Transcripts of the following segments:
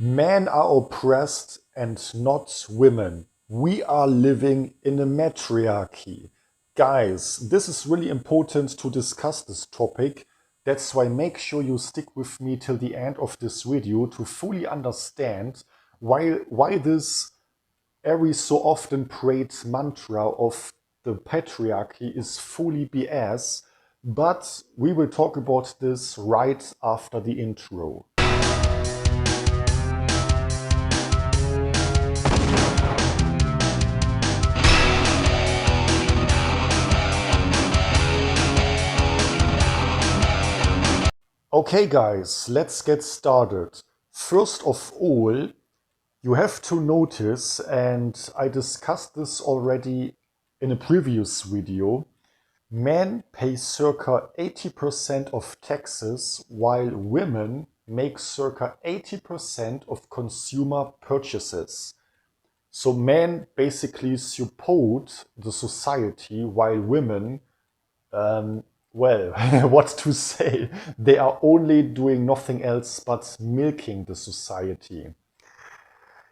Men are oppressed and not women. We are living in a matriarchy. Guys, this is really important to discuss this topic. That's why make sure you stick with me till the end of this video to fully understand why this every so often prayed mantra of the patriarchy is fully BS. But we will talk about this right after the intro. Okay, guys, let's get started. First of all, you have to notice, and I discussed this already in a previous video, men pay circa 80% of taxes while women make circa 80% of consumer purchases. So men basically support the society while women well, what to say? They are only doing nothing else but milking the society.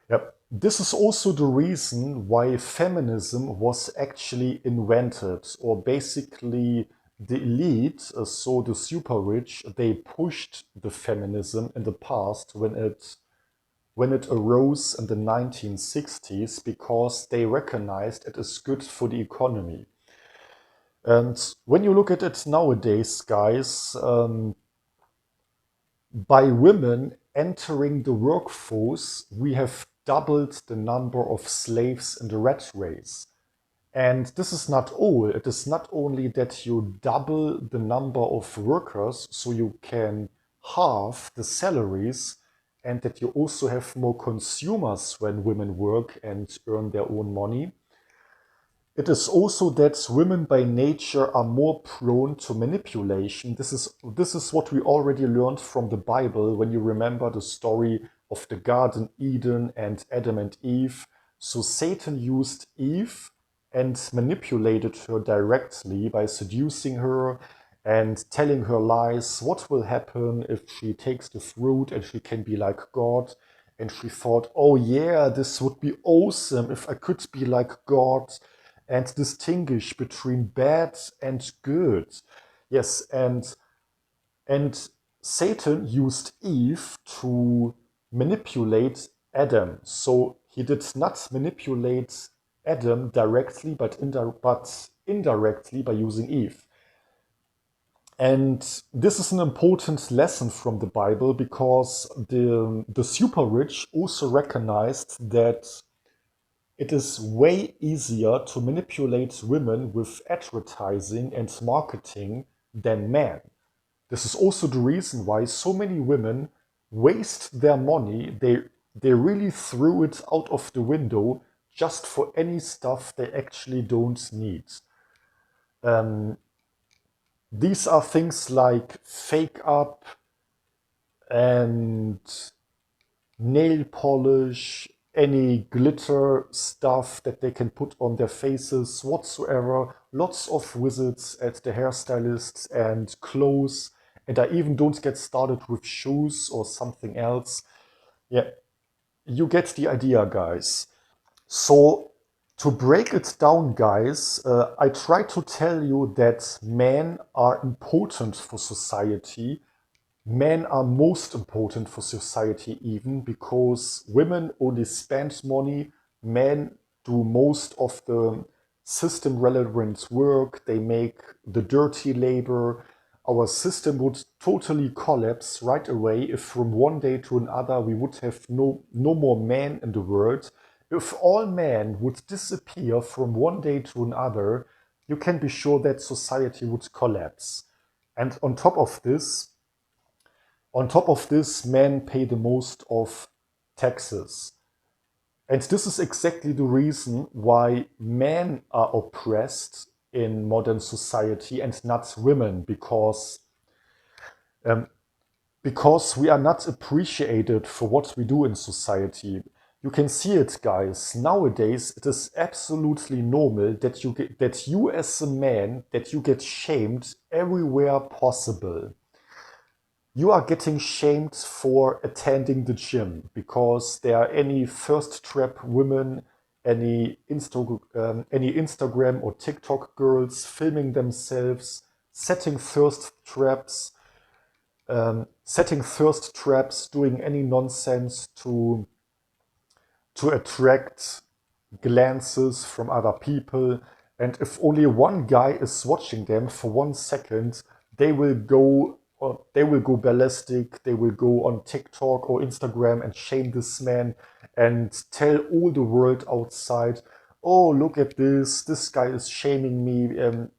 Yep. This is also the reason why feminism was actually invented, or basically the elite, so the super rich, they pushed the feminism in the past when it arose in the 1960s because they recognized it is good for the economy. And when you look at it nowadays, guys, by women entering the workforce, we have doubled the number of slaves in the rat race. And this is not all. It is not only that you double the number of workers so you can halve the salaries, and that you also have more consumers when women work and earn their own money. It is also that women by nature are more prone to manipulation. This is what we already learned from the Bible when you remember the story of the Garden Eden and Adam and Eve. So Satan used Eve and manipulated her directly by seducing her and telling her lies. What will happen if she takes the fruit and she can be like God? And she thought, oh yeah, this would be awesome if I could be like God and distinguish between bad and good. Yes, and Satan used Eve to manipulate Adam. So he did not manipulate Adam directly, but indirectly by using Eve. And this is an important lesson from the Bible because the super rich also recognized that it is way easier to manipulate women with advertising and marketing than men. This is also the reason why so many women waste their money. They really threw it out of the window just for any stuff they actually don't need. These are things like fake up and nail polish, any glitter stuff that they can put on their faces whatsoever. Lots of visits at the hairstylists and clothes. And I even don't get started with shoes or something else. Yeah, you get the idea, guys. So, to break it down, guys, I try to tell you that men are important for society. Men are most important for society, even because women only spend money, men do most of the system relevant work, they make the dirty labor. Our system would totally collapse right away if from one day to another we would have no more men in the world. If all men would disappear from one day to another, you can be sure that society would collapse. And on top of this, men pay the most of taxes. And this is exactly the reason why men are oppressed in modern society and not women, because we are not appreciated for what we do in society. You can see it, guys. Nowadays, it is absolutely normal that you as a man that you get shamed everywhere possible. you are getting shamed for attending the gym because there are any thirst trap women, any Instagram or TikTok girls filming themselves, setting thirst traps, doing any nonsense to attract glances from other people. And if only one guy is watching them for 1 second, they will go ballistic. They will go on TikTok or Instagram and shame this man and tell all the world outside, "Oh, look at this! This guy is shaming me.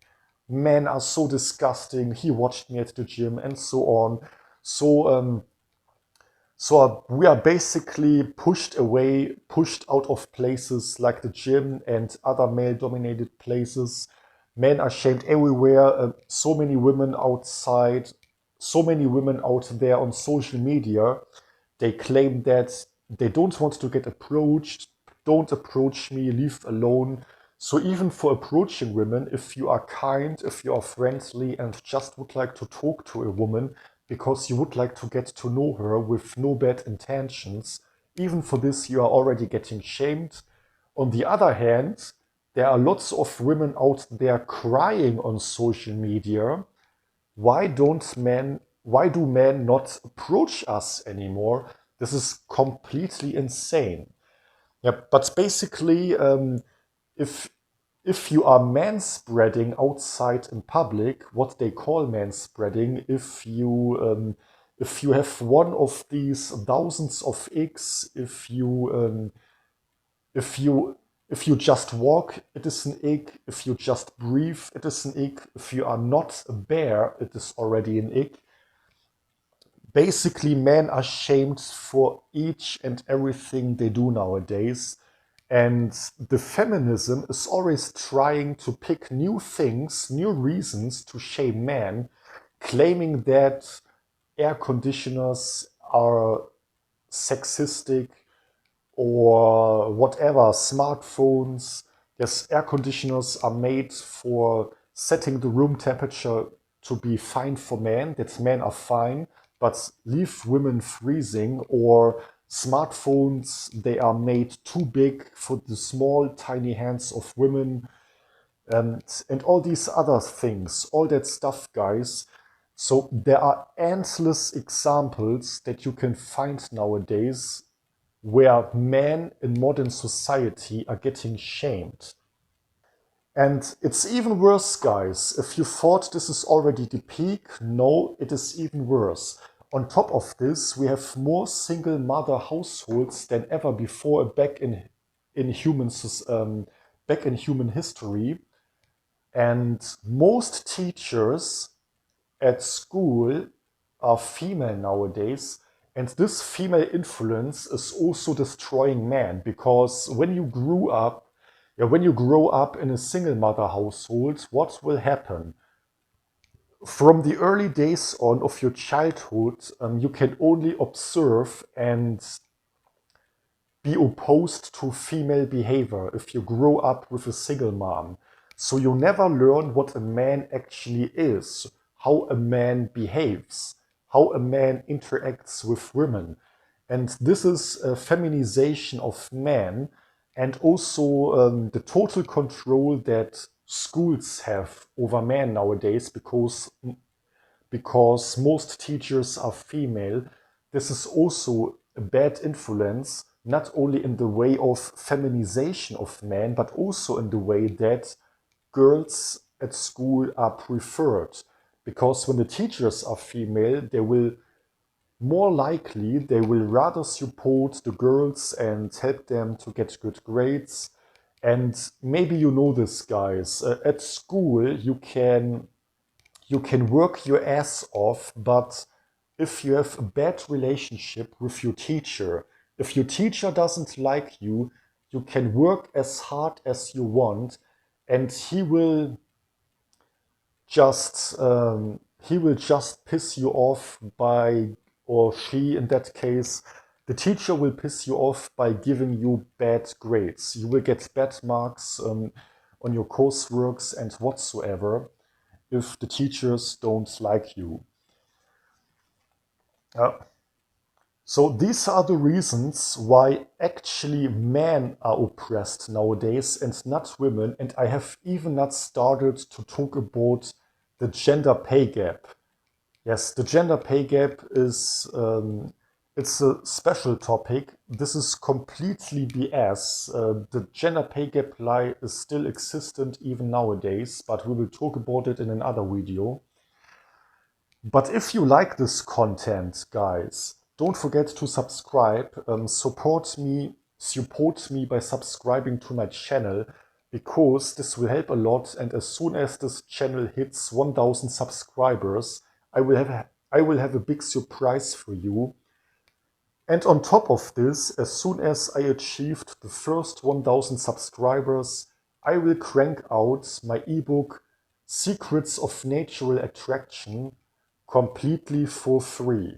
Men are so disgusting. He watched me at the gym," and so on. So we are basically pushed away, pushed out of places like the gym and other male-dominated places. Men are shamed everywhere. So many women outside, so many women out there on social media. They claim that they don't want to get approached. Don't approach me, leave alone. So even for approaching women, if you are kind, if you are friendly and just would like to talk to a woman because you would like to get to know her with no bad intentions, even for this you are already getting shamed. On the other hand, there are lots of women out there crying on social media. Why do men not approach us anymore? This is completely insane. Yeah, but basically, if if you are manspreading outside in public, what they call manspreading, if you have one of these thousands of eggs, if you if you just walk, it is an egg. If you just breathe, it is an egg. If you are not a bear, it is already an egg. Basically, men are shamed for each and everything they do nowadays. And the feminism is always trying to pick new things, new reasons to shame men, claiming that air conditioners are sexistic or whatever, smartphones. Yes, air conditioners are made for setting the room temperature to be fine for men, that men are fine, but leave women freezing, or smartphones, they are made too big for the small, tiny hands of women, and all these other things, all that stuff, guys. So there are endless examples that you can find nowadays where men in modern society are getting shamed. And it's even worse, guys. If you thought this is already the peak, no, it is even worse. On top of this, we have more single mother households than ever before in human back in human history. And most teachers at school are female nowadays. And this female influence is also destroying men, because when you grow up in a single mother household, what will happen? From the early days on of your childhood, you can only observe and be opposed to female behavior if you grow up with a single mom. So you never learn what a man actually is, how a man behaves, how a man interacts with women. And this is a feminization of men, and also the total control that schools have over men nowadays, because most teachers are female. This is also a bad influence, not only in the way of feminization of men, but also in the way that girls at school are preferred. Because when the teachers are female, they will rather support the girls and help them to get good grades. And maybe you know this, guys. At school, you can work your ass off, but if you have a bad relationship with your teacher, if your teacher doesn't like you, you can work as hard as you want, and he will just piss you off by, or she in that case, the teacher will piss you off by giving you bad grades. You will get bad marks on your courseworks and whatsoever if the teachers don't like you. Uh, so these are the reasons why actually men are oppressed nowadays and not women. And I have even not started to talk about the gender pay gap. Yes, the gender pay gap is it's a special topic. This is completely BS. The gender pay gap lie is still existent even nowadays, but we will talk about it in another video. But if you like this content, guys, don't forget to subscribe. Support me by subscribing to my channel because this will help a lot. And as soon as this channel hits 1,000 subscribers, I will have a big surprise for you. And on top of this, as soon as I achieved the first 1,000 subscribers, I will crank out my ebook Secrets of Natural Attraction completely for free.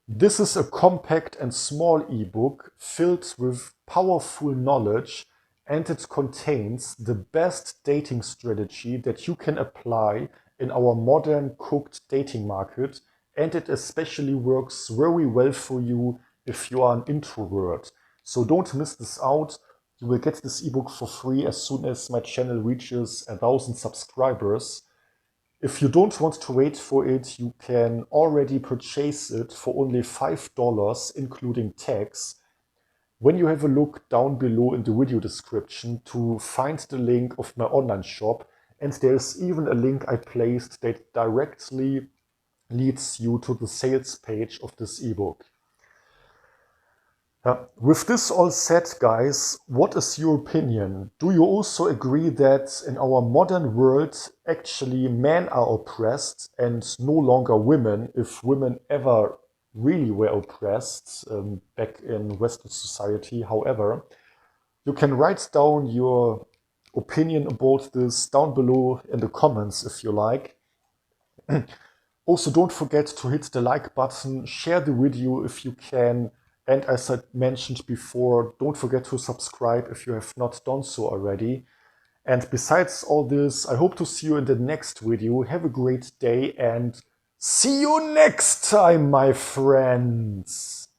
This is a compact and small ebook filled with powerful knowledge, and it contains the best dating strategy that you can apply in our modern cooked dating market, and it especially works very well for you if you are an introvert. So don't miss this out. You will get this ebook for free as soon as my channel reaches 1,000 subscribers. If you don't want to wait for it, you can already purchase it for only $5, including tax. When you have a look down below in the video description to find the link of my online shop, and there's even a link I placed that directly leads you to the sales page of this ebook. With this all said, guys, what is your opinion? Do you also agree that in our modern world, actually men are oppressed and no longer women, if women ever really were oppressed back in Western society? However, you can write down your opinion about this down below in the comments if you like. Also, don't forget to hit the like button, share the video if you can, and as I mentioned before, don't forget to subscribe if you have not done so already. And besides all this, I hope to see you in the next video. Have a great day and see you next time, my friends!